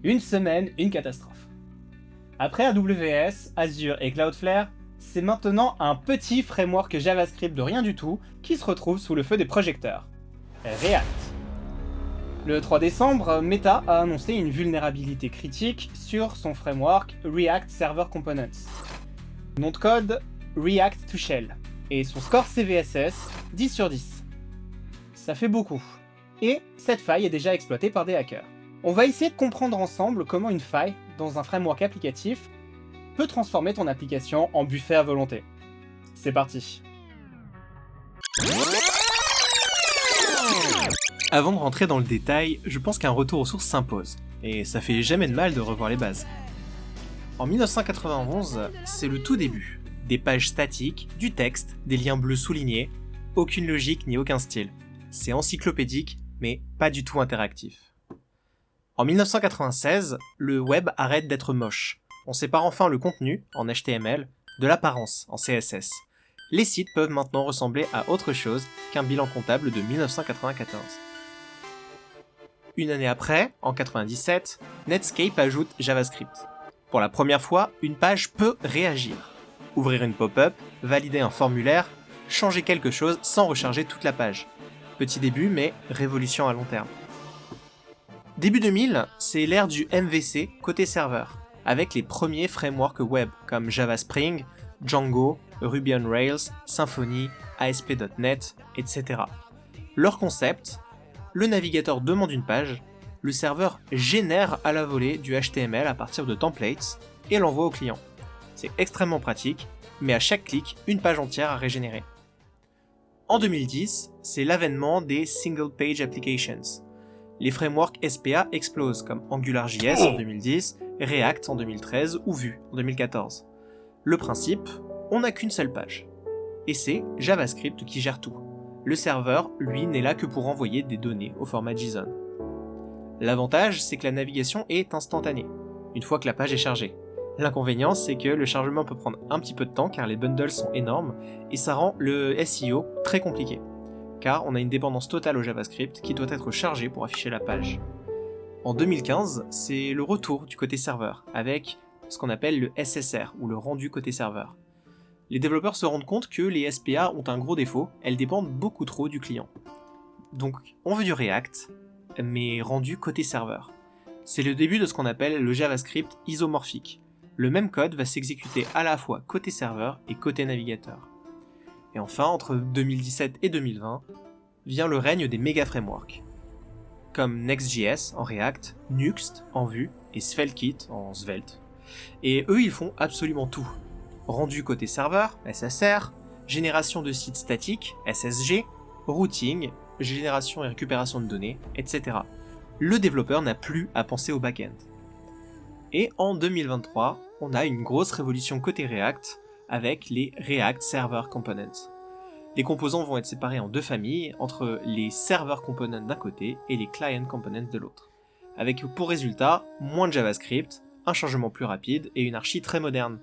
Une semaine, une catastrophe. Après AWS, Azure et Cloudflare, c'est maintenant un petit framework JavaScript de rien du tout qui se retrouve sous le feu des projecteurs. React. Le 3 décembre, Meta a annoncé une vulnérabilité critique sur son framework React Server Components. Nom de code, React to Shell. Et son score CVSS, 10 sur 10. Ça fait beaucoup. Et cette faille est déjà exploitée par des hackers. On va essayer de comprendre ensemble comment une faille dans un framework applicatif peut transformer ton application en buffet à volonté. C'est parti. Avant de rentrer dans le détail, je pense qu'un retour aux sources s'impose, et ça fait jamais de mal de revoir les bases. En 1991, c'est le tout début. Des pages statiques, du texte, des liens bleus soulignés, aucune logique ni aucun style. C'est encyclopédique, mais pas du tout interactif. En 1996, le web arrête d'être moche. On sépare enfin le contenu, en HTML, de l'apparence, en CSS. Les sites peuvent maintenant ressembler à autre chose qu'un bilan comptable de 1994. Une année après, en 97, Netscape ajoute JavaScript. Pour la première fois, une page peut réagir. Ouvrir une pop-up, valider un formulaire, changer quelque chose sans recharger toute la page. Petit début, mais révolution à long terme. Début 2000, c'est l'ère du MVC côté serveur, avec les premiers frameworks web comme Java Spring, Django, Ruby on Rails, Symfony, ASP.NET, etc. Leur concept, le navigateur demande une page, le serveur génère à la volée du HTML à partir de templates et l'envoie au client. C'est extrêmement pratique, mais à chaque clic, une page entière à régénérer. En 2010, c'est l'avènement des Single Page Applications. Les frameworks SPA explosent comme AngularJS en 2010, React en 2013 ou Vue en 2014. Le principe, on n'a qu'une seule page. Et c'est JavaScript qui gère tout. Le serveur, lui, n'est là que pour envoyer des données au format JSON. L'avantage, c'est que la navigation est instantanée, une fois que la page est chargée. L'inconvénient, c'est que le chargement peut prendre un petit peu de temps car les bundles sont énormes et ça rend le SEO très compliqué. Car on a une dépendance totale au JavaScript qui doit être chargé pour afficher la page. En 2015, c'est le retour du côté serveur, avec ce qu'on appelle le SSR, ou le rendu côté serveur. Les développeurs se rendent compte que les SPA ont un gros défaut, elles dépendent beaucoup trop du client. Donc on veut du React, mais rendu côté serveur. C'est le début de ce qu'on appelle le JavaScript isomorphique. Le même code va s'exécuter à la fois côté serveur et côté navigateur. Et enfin, entre 2017 et 2020, vient le règne des méga frameworks, comme Next.js en React, Nuxt en Vue et SvelteKit en Svelte. Et eux, ils font absolument tout. Rendu côté serveur, SSR, génération de sites statiques, SSG, routing, génération et récupération de données, etc. Le développeur n'a plus à penser au back-end. Et en 2023, on a une grosse révolution côté React, avec les React Server Components. Les composants vont être séparés en deux familles, entre les Server Components d'un côté et les Client Components de l'autre. Avec pour résultat, moins de JavaScript, un changement plus rapide et une archi très moderne.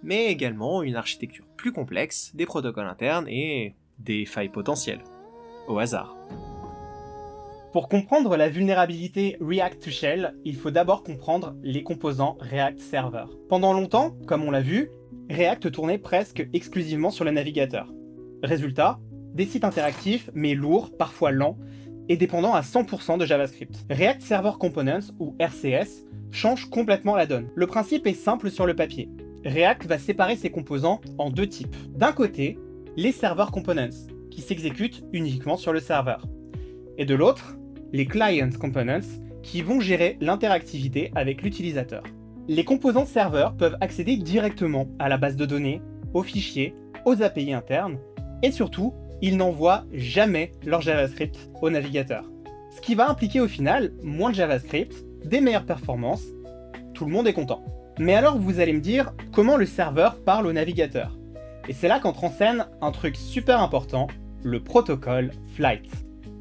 Mais également une architecture plus complexe, des protocoles internes et des failles potentielles. Au hasard. Pour comprendre la vulnérabilité React to Shell, il faut d'abord comprendre les composants React Server. Pendant longtemps, comme on l'a vu, React tournait presque exclusivement sur le navigateur. Résultat, des sites interactifs, mais lourds, parfois lents, et dépendant à 100% de JavaScript. React Server Components, ou RCS, change complètement la donne. Le principe est simple sur le papier. React va séparer ses composants en deux types. D'un côté, les Server Components, qui s'exécutent uniquement sur le serveur. Et de l'autre, les Client Components, qui vont gérer l'interactivité avec l'utilisateur. Les composants serveurs peuvent accéder directement à la base de données, aux fichiers, aux API internes, et surtout, ils n'envoient jamais leur JavaScript au navigateur. Ce qui va impliquer au final moins de JavaScript, des meilleures performances, tout le monde est content. Mais alors vous allez me dire comment le serveur parle au navigateur. Et c'est là qu'entre en scène un truc super important, le protocole Flight.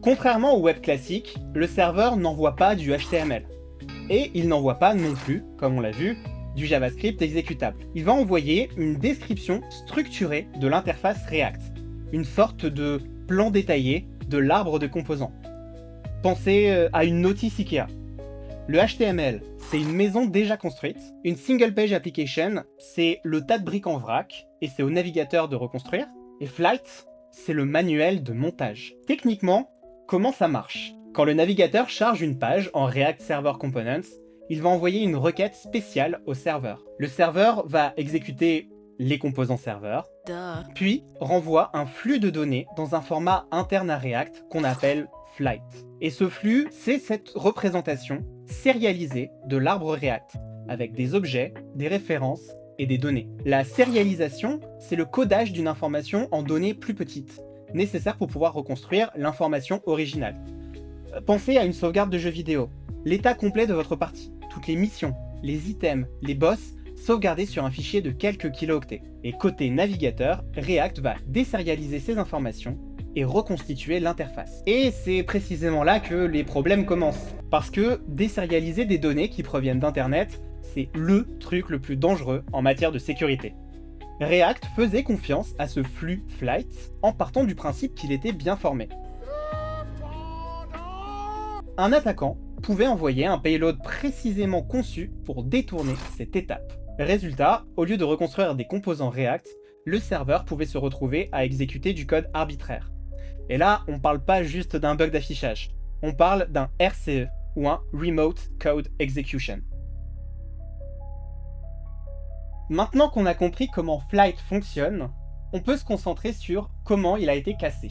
Contrairement au web classique, le serveur n'envoie pas du HTML. Et il n'envoie pas non plus, comme on l'a vu, du JavaScript exécutable. Il va envoyer une description structurée de l'interface React, une sorte de plan détaillé de l'arbre de composants. Pensez à une notice IKEA. Le HTML, c'est une maison déjà construite. Une single page application, c'est le tas de briques en vrac, et c'est au navigateur de reconstruire. Et Flight, c'est le manuel de montage. Techniquement, comment ça marche? Quand le navigateur charge une page en React Server Components, il va envoyer une requête spéciale au serveur. Le serveur va exécuter les composants serveurs, puis renvoie un flux de données dans un format interne à React qu'on appelle Flight. Et ce flux, c'est cette représentation sérialisée de l'arbre React, avec des objets, des références et des données. La sérialisation, c'est le codage d'une information en données plus petites, nécessaire pour pouvoir reconstruire l'information originale. Pensez à une sauvegarde de jeu vidéo. L'état complet de votre partie, toutes les missions, les items, les boss, sauvegardés sur un fichier de quelques kilooctets. Et côté navigateur, React va désérialiser ces informations et reconstituer l'interface. Et c'est précisément là que les problèmes commencent. Parce que désérialiser des données qui proviennent d'Internet, c'est le truc le plus dangereux en matière de sécurité. React faisait confiance à ce flux Flight en partant du principe qu'il était bien formé. Un attaquant pouvait envoyer un payload précisément conçu pour détourner cette étape. Résultat, au lieu de reconstruire des composants React, le serveur pouvait se retrouver à exécuter du code arbitraire. Et là, on parle pas juste d'un bug d'affichage, on parle d'un RCE, ou un Remote Code Execution. Maintenant qu'on a compris comment Flight fonctionne, on peut se concentrer sur comment il a été cassé.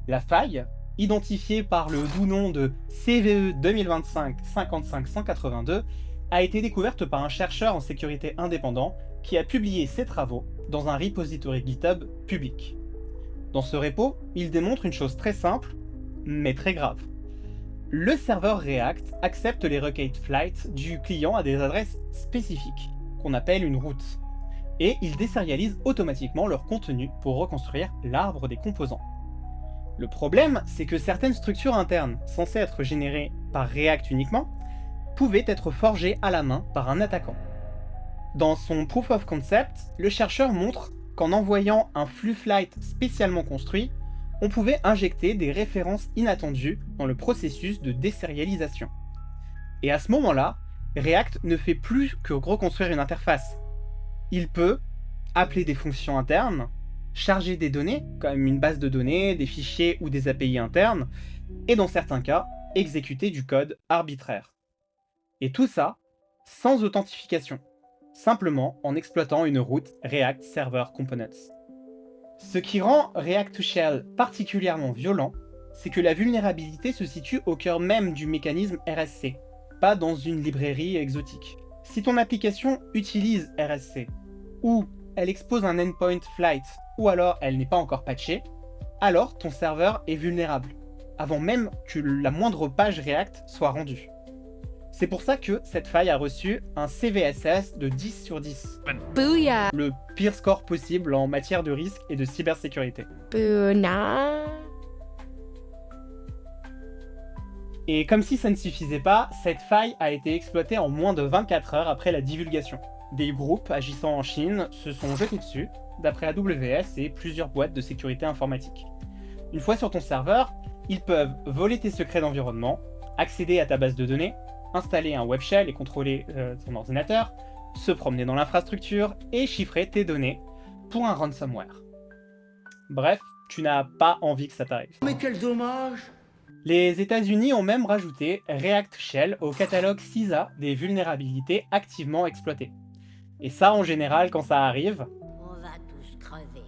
La faille, identifiée par le doux nom de CVE 2025-55182, a été découverte par un chercheur en sécurité indépendant qui a publié ses travaux dans un repository GitHub public. Dans ce repo, il démontre une chose très simple, mais très grave. Le serveur React accepte les requêtes Flight du client à des adresses spécifiques, qu'on appelle une route, et il désérialise automatiquement leur contenu pour reconstruire l'arbre des composants. Le problème, c'est que certaines structures internes, censées être générées par React uniquement, pouvaient être forgées à la main par un attaquant. Dans son Proof of Concept, le chercheur montre qu'en envoyant un flux Flight spécialement construit, on pouvait injecter des références inattendues dans le processus de désérialisation. Et à ce moment-là, React ne fait plus que reconstruire une interface. Il peut appeler des fonctions internes, charger des données, comme une base de données, des fichiers ou des API internes, et dans certains cas, exécuter du code arbitraire. Et tout ça sans authentification, simplement en exploitant une route React Server Components. Ce qui rend React-to-Shell particulièrement violent, c'est que la vulnérabilité se situe au cœur même du mécanisme RSC, pas dans une librairie exotique. Si ton application utilise RSC, ou elle expose un endpoint Flight, ou alors elle n'est pas encore patchée, alors ton serveur est vulnérable, avant même que la moindre page React soit rendue. C'est pour ça que cette faille a reçu un CVSS de 10 sur 10. Booyah. Le pire score possible en matière de risque et de cybersécurité. Buna. Et comme si ça ne suffisait pas, cette faille a été exploitée en moins de 24 heures après la divulgation. Des groupes agissant en Chine se sont jetés dessus, d'après AWS et plusieurs boîtes de sécurité informatique. Une fois sur ton serveur, ils peuvent voler tes secrets d'environnement, accéder à ta base de données, installer un web shell et contrôler ton ordinateur, se promener dans l'infrastructure et chiffrer tes données pour un ransomware. Bref, tu n'as pas envie que ça t'arrive. Mais quel dommage! Les États-Unis ont même rajouté React Shell au catalogue CISA des vulnérabilités activement exploitées. Et ça, en général, quand ça arrive, On va tous crever.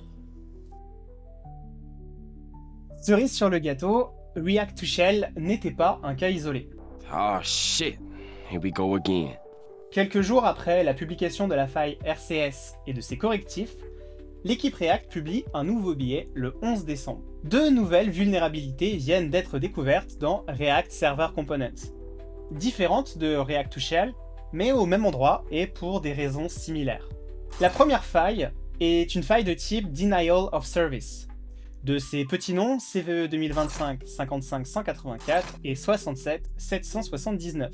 cerise sur le gâteau, React-to-Shell n'était pas un cas isolé. Oh shit, here we go again. Quelques jours après la publication de la faille RCS et de ses correctifs, l'équipe React publie un nouveau billet le 11 décembre. Deux nouvelles vulnérabilités viennent d'être découvertes dans React Server Components. Différentes de React-to-Shell, mais au même endroit et pour des raisons similaires. La première faille est une faille de type Denial of Service. De ses petits noms, CVE 2025-55-184 et 67-779.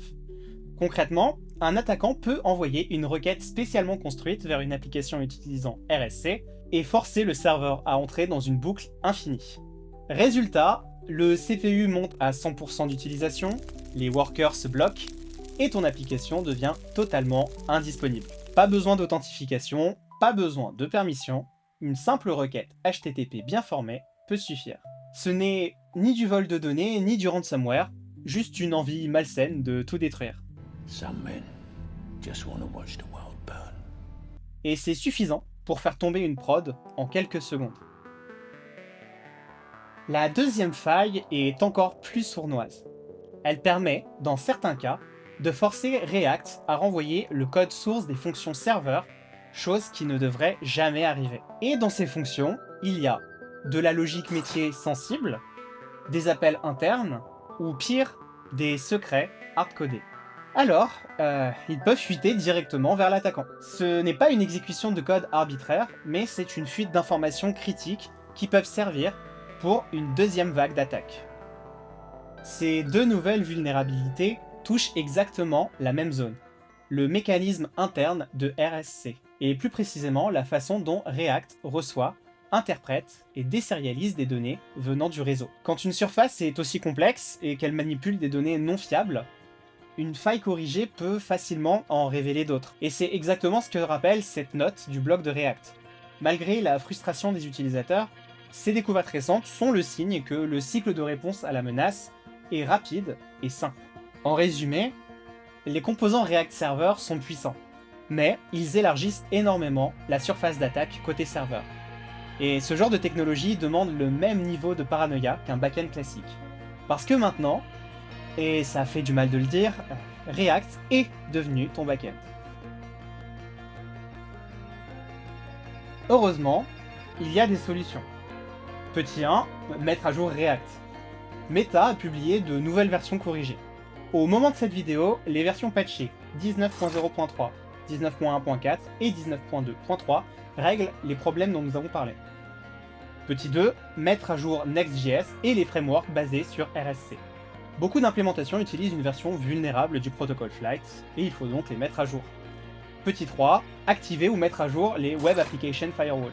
Concrètement, un attaquant peut envoyer une requête spécialement construite vers une application utilisant RSC et forcer le serveur à entrer dans une boucle infinie. Résultat, le CPU monte à 100% d'utilisation, les workers se bloquent, et ton application devient totalement indisponible. Pas besoin d'authentification, pas besoin de permission, une simple requête HTTP bien formée peut suffire. Ce n'est ni du vol de données, ni du ransomware, juste une envie malsaine de tout détruire. Some men just want to watch the world burn. Et c'est suffisant pour faire tomber une prod en quelques secondes. La deuxième faille est encore plus sournoise. Elle permet, dans certains cas, de forcer React à renvoyer le code source des fonctions serveurs, chose qui ne devrait jamais arriver. Et dans ces fonctions, il y a de la logique métier sensible, des appels internes, ou pire, des secrets hardcodés. Alors, ils peuvent fuiter directement vers l'attaquant. Ce n'est pas une exécution de code arbitraire, mais c'est une fuite d'informations critiques qui peuvent servir pour une deuxième vague d'attaques. Ces deux nouvelles vulnérabilités touchent exactement la même zone, le mécanisme interne de RSC, et plus précisément la façon dont React reçoit, interprète et désérialise des données venant du réseau. Quand une surface est aussi complexe et qu'elle manipule des données non fiables, une faille corrigée peut facilement en révéler d'autres. Et c'est exactement ce que rappelle cette note du blog de React. Malgré la frustration des utilisateurs, ces découvertes récentes sont le signe que le cycle de réponse à la menace est rapide et simple. En résumé, les composants React Server sont puissants, mais ils élargissent énormément la surface d'attaque côté serveur. Et ce genre de technologie demande le même niveau de paranoïa qu'un backend classique. Parce que maintenant, et ça fait du mal de le dire, React est devenu ton backend. Heureusement, il y a des solutions. Petit 1, mettre à jour React. Meta a publié de nouvelles versions corrigées. Au moment de cette vidéo, les versions patchées 19.0.3, 19.1.4 et 19.2.3 règlent les problèmes dont nous avons parlé. Petit 2, mettre à jour Next.js et les frameworks basés sur RSC. Beaucoup d'implémentations utilisent une version vulnérable du protocole Flight, et il faut donc les mettre à jour. Petit 3, activer ou mettre à jour les Web Application Firewall.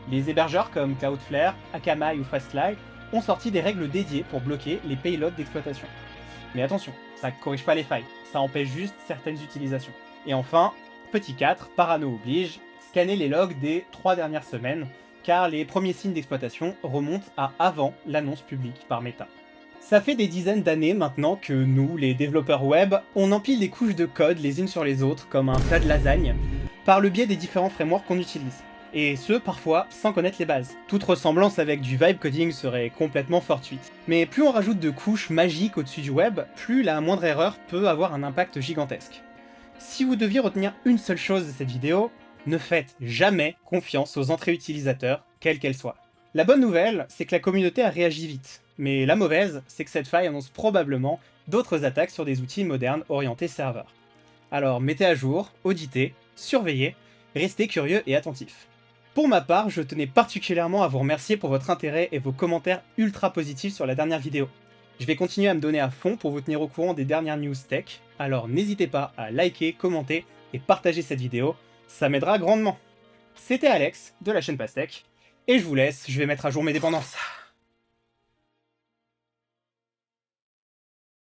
Les hébergeurs comme Cloudflare, Akamai ou Fastly ont sorti des règles dédiées pour bloquer les payloads d'exploitation. Mais attention, ça ne corrige pas les failles, ça empêche juste certaines utilisations. Et enfin, petit 4, parano oblige, scanner les logs des 3 dernières semaines, car les premiers signes d'exploitation remontent à avant l'annonce publique par Meta. Ça fait des dizaines d'années maintenant que nous, les développeurs web, on empile des couches de code les unes sur les autres comme un plat de lasagne, par le biais des différents frameworks qu'on utilise. Et ce, parfois, sans connaître les bases. Toute ressemblance avec du vibe coding serait complètement fortuite. Mais plus on rajoute de couches magiques au-dessus du web, plus la moindre erreur peut avoir un impact gigantesque. Si vous deviez retenir une seule chose de cette vidéo, ne faites jamais confiance aux entrées utilisateurs, quelles qu'elles soient. La bonne nouvelle, c'est que la communauté a réagi vite. Mais la mauvaise, c'est que cette faille annonce probablement d'autres attaques sur des outils modernes orientés serveur. Alors mettez à jour, auditez, surveillez, restez curieux et attentifs. Pour ma part, je tenais particulièrement à vous remercier pour votre intérêt et vos commentaires ultra positifs sur la dernière vidéo. Je vais continuer à me donner à fond pour vous tenir au courant des dernières news tech, alors n'hésitez pas à liker, commenter et partager cette vidéo, ça m'aidera grandement. C'était Alex, de la chaîne Pastèque, et je vous laisse, je vais mettre à jour mes dépendances.